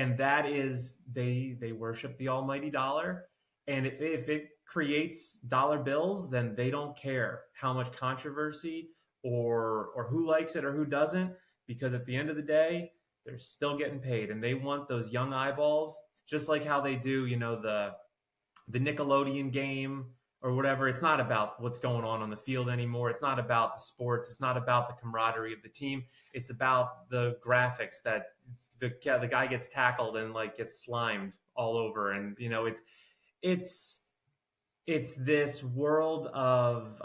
and that is they worship the almighty dollar. And if it creates dollar bills, then they don't care how much controversy or who likes it or who doesn't, because at the end of the day, they're still getting paid, and they want those young eyeballs, just like how they do, the Nickelodeon game or whatever. It's not about what's going on the field anymore. It's not about the sports. It's not about the camaraderie of the team. It's about the graphics that the guy gets tackled and like gets slimed all over, and it's it's this world of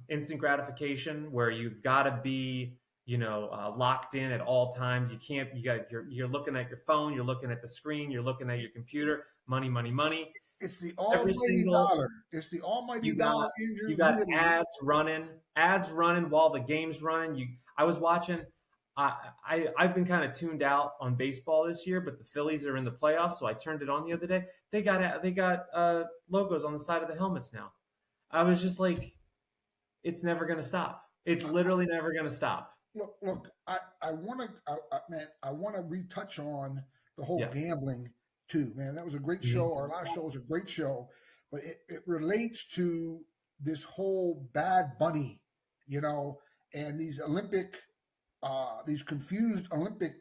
instant gratification where you've got to be locked in at all times. You can't. You're looking at your phone. You're looking at the screen. You're looking at your computer. Money, money, money. It's the Every almighty single dollar. It's the almighty you dollar, got Andrew. you You got literally, ads running while the game's running. I was watching. I've been kind of tuned out on baseball this year, but the Phillies are in the playoffs, so I turned it on the other day. They got logos on the side of the helmets now. I was just like, it's never going to stop. It's literally never going to stop. look. I want to, man. I want to retouch on the whole Yeah. gambling too, man. That was a great Mhm. show. Our last show was a great show, but it relates to this whole Bad Bunny, and these these confused Olympic,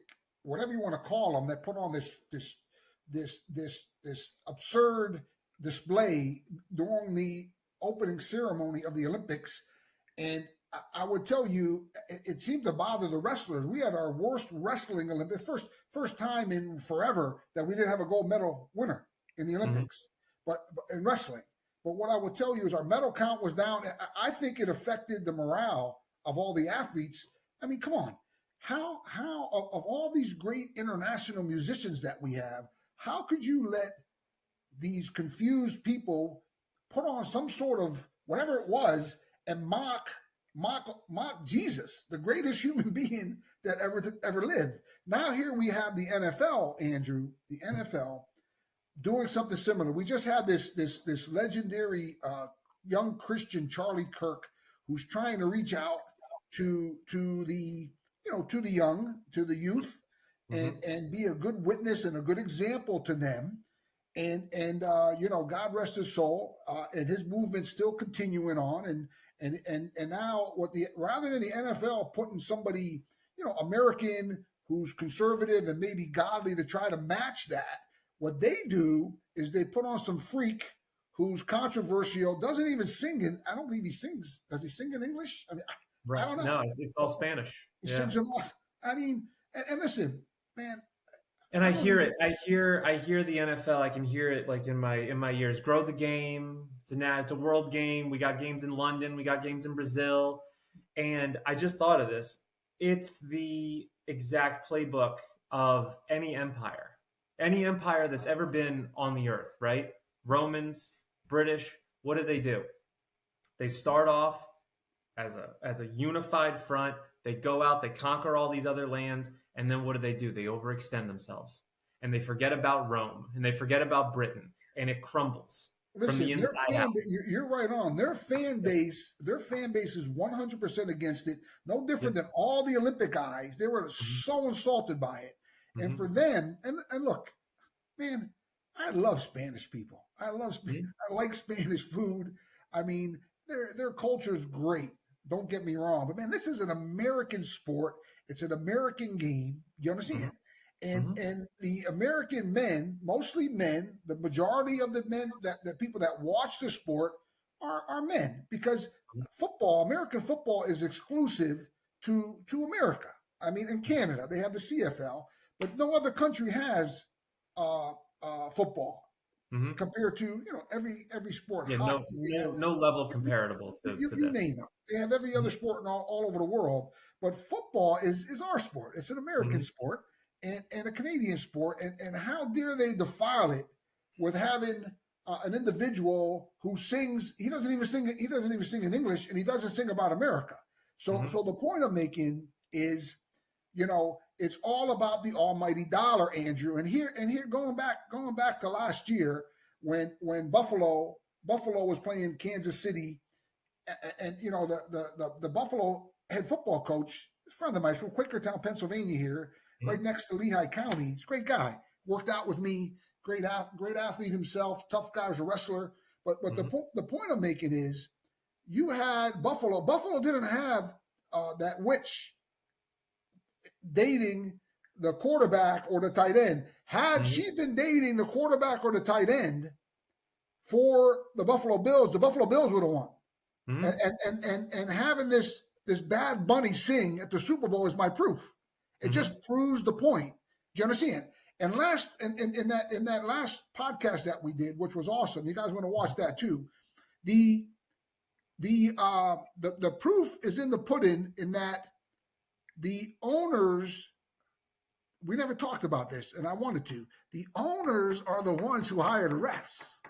whatever you want to call them, that put on this absurd display during the opening ceremony of the Olympics. And I would tell you, it seemed to bother the wrestlers. We had our worst wrestling Olympics, first time in forever that we didn't have a gold medal winner in the Mhm. Olympics, but in wrestling. But what I would tell you is our medal count was down. I think it affected the morale of all the athletes. I mean, come on. How of all these great international musicians that we have, how could you let these confused people put on some sort of whatever it was and mock Jesus, the greatest human being that ever lived? Now here we have the NFL, Andrew, the NFL doing something similar. We just had this legendary young Christian Charlie Kirk, who's trying to reach out to the to the young, to the youth, Mhm. and be a good witness and a good example to them. And God rest his soul, and his movement's still continuing on. And now rather than the NFL putting somebody American who's conservative and maybe godly to try to match that, what they do is they put on some freak who's controversial, doesn't even sing in. I don't believe he sings. Does he sing in English? I mean, I Right. don't know. No, it's all Spanish. He Yeah. sings them all. I mean, and listen, man, And I I don't hear even. it. I hear the NFL. I can hear it like in my ears. Grow the game. It's a world game. We got games in London. We got games in Brazil. And I just thought of this. It's the exact playbook of any empire. Any empire that's ever been on the earth, right? Romans, British, what do? They start off as a unified front. They go out, they conquer all these other lands, and then what do? They overextend themselves, and they forget about Rome, and they forget about Britain, and it crumbles from the Listen, inside out. you're right on. Yep. Their fan base is 100% against it. No different Yep. than all the Olympic guys. They were Hmm. so insulted by it. And Hmm. for them, and look, man, I love Spanish people. Hmm. I like Spanish food. I mean, their culture is great. Don't get me wrong, but man, this is an American sport. It's an American game. You Hmm. understand? And Hmm. and the American men, mostly men, the majority of the men that people that watch the sport are men, because American football is exclusive to America. I mean, in Canada, they have the CFL, but no other country has uh, football Hmm. compared to every sport. Yeah, Hockey, no, they have no, no level comparable to you this. name it. They have every other sport all over the world, but football is our sport. It's an American Hmm. sport and a Canadian sport, and how dare they defile it with having an individual who sings? He doesn't even sing. He doesn't even sing in English, and he doesn't sing about America. So Hmm. the point I'm making is, it's all about the almighty dollar, Andrew. And here, going back to last year when Buffalo was playing Kansas City, and the Buffalo head football coach, a friend of mine from Quakertown, Pennsylvania, here, right Hmm. next to Lehigh County. He's a great guy. worked out with me. Great athlete himself, tough guy, was a wrestler. But the point I'm making is, you had Buffalo. Buffalo didn't have that witch dating the quarterback or the tight end. Had she been dating the quarterback or the tight end for the Buffalo Bills would have won. And having this Bad Bunny sing at the Super Bowl is my proof. It just proves the point. Do you understand? And in that last podcast that we did, which was awesome, you guys want to watch that too. The proof is in the pudding, in that the owners, we never talked about this, and I wanted to. The owners are the ones who hire the refs.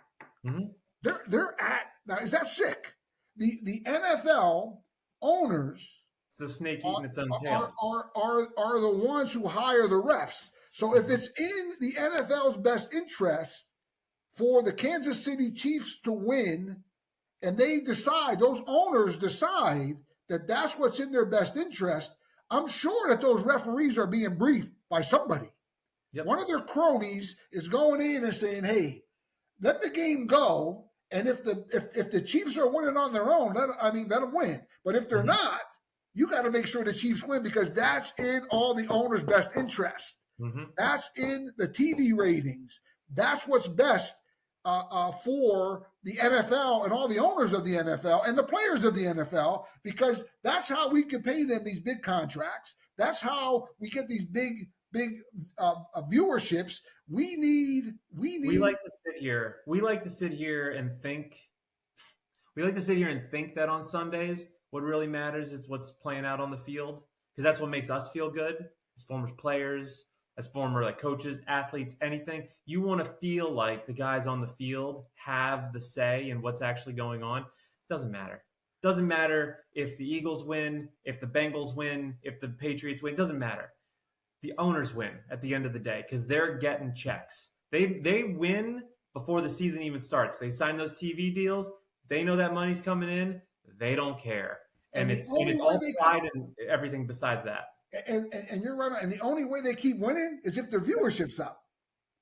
They're at, now, is that sick? The NFL owners, it's a snake eating its own tail, are the ones who hire the refs. So if it's in the NFL's best interest for the Kansas City Chiefs to win, and those owners decide that that's what's in their best interest, I'm sure that those referees are being briefed by somebody. Yep. One of their cronies is going in and saying, hey, let the game go. And if the Chiefs are winning on their own, let them win. But if they're not, you got to make sure the Chiefs win, because that's in all the owners' best interest. That's in the TV ratings. That's what's best for the NFL and all the owners of the NFL and the players of the NFL, because that's how we can pay them these big contracts. That's how we get these big viewerships. We like to sit here and think. We like to sit here and think that on Sundays, what really matters is what's playing out on the field, because that's what makes us feel good as former players, as former coaches, athletes, anything. You want to feel like the guys on the field have the say in what's actually going on. Doesn't matter. Doesn't matter if the Eagles win, if the Bengals win, if the Patriots win. Doesn't matter. The owners win at the end of the day, because they're getting checks. They win before the season even starts. They sign those TV deals. They know that money's coming in. They don't care. And it's all pride and everything besides that. And you're right. And the only way they keep winning is if their viewership's up.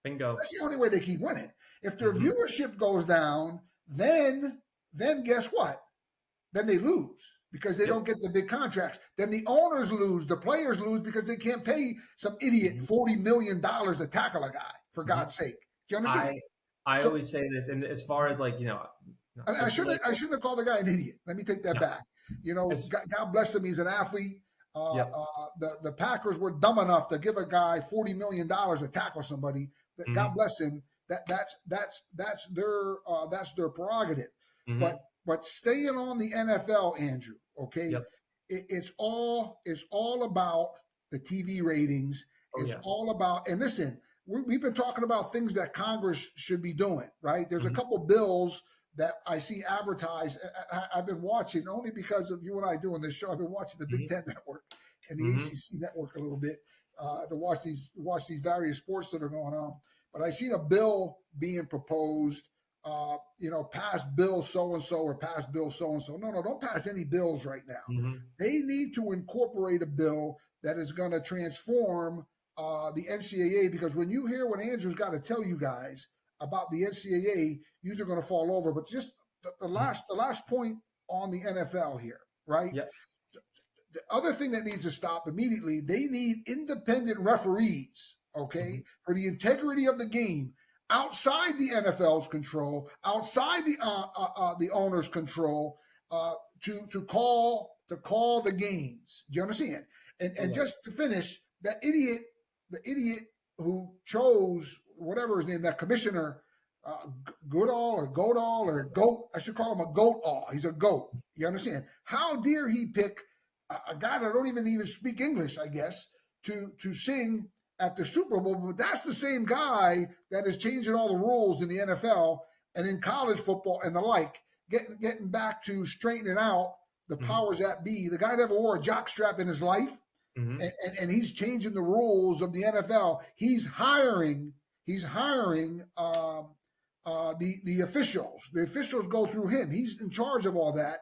Bingo. That's the only way they keep winning. If their viewership goes down, then guess what? Then they lose, because they don't get the big contracts. Then the owners lose, the players lose, because they can't pay some idiot $40 million to tackle a guy, for God's sake. Do you understand? I always say this, and as far as I shouldn't have called the guy an idiot. Let me take that back. God bless him. He's an athlete. The Packers were dumb enough to give a guy $40 million to tackle somebody. God bless him. That's their prerogative. But staying on the NFL, Andrew, okay? Yep. It's all about the TV ratings. It's all about, and listen, we've been talking about things that Congress should be doing, right? There's a couple bills that I see advertised. I've been watching, only because of you and I doing this show. I've been watching the Big Ten Network and the ACC Network a little bit to watch these various sports that are going on. But I seen a bill being proposed. Pass bill so-and-so or pass bill so-and-so. No, don't pass any bills right now. They need to incorporate a bill that is going to transform the NCAA, because when you hear what Andrew's got to tell you guys about the NCAA, you're going to fall over. But just the last point on the NFL here, right? Yep. The other thing that needs to stop immediately, they need independent referees, okay, for the integrity of the game, outside the NFL's control, outside the owner's control, to call the games. Do you understand? And just to finish, the idiot who chose whatever his name, that commissioner, Goodall or Godall or Goat, I should call him a Goat-all. He's a goat. You understand? How dare he pick a guy that don't even speak English, I guess, to sing at the Super Bowl? But that's the same guy that is changing all the rules in the NFL and in college football and the like, getting back to straightening out the powers that be. The guy never wore a jockstrap in his life, and he's changing the rules of the NFL. He's hiring the officials. The officials go through him. He's in charge of all that.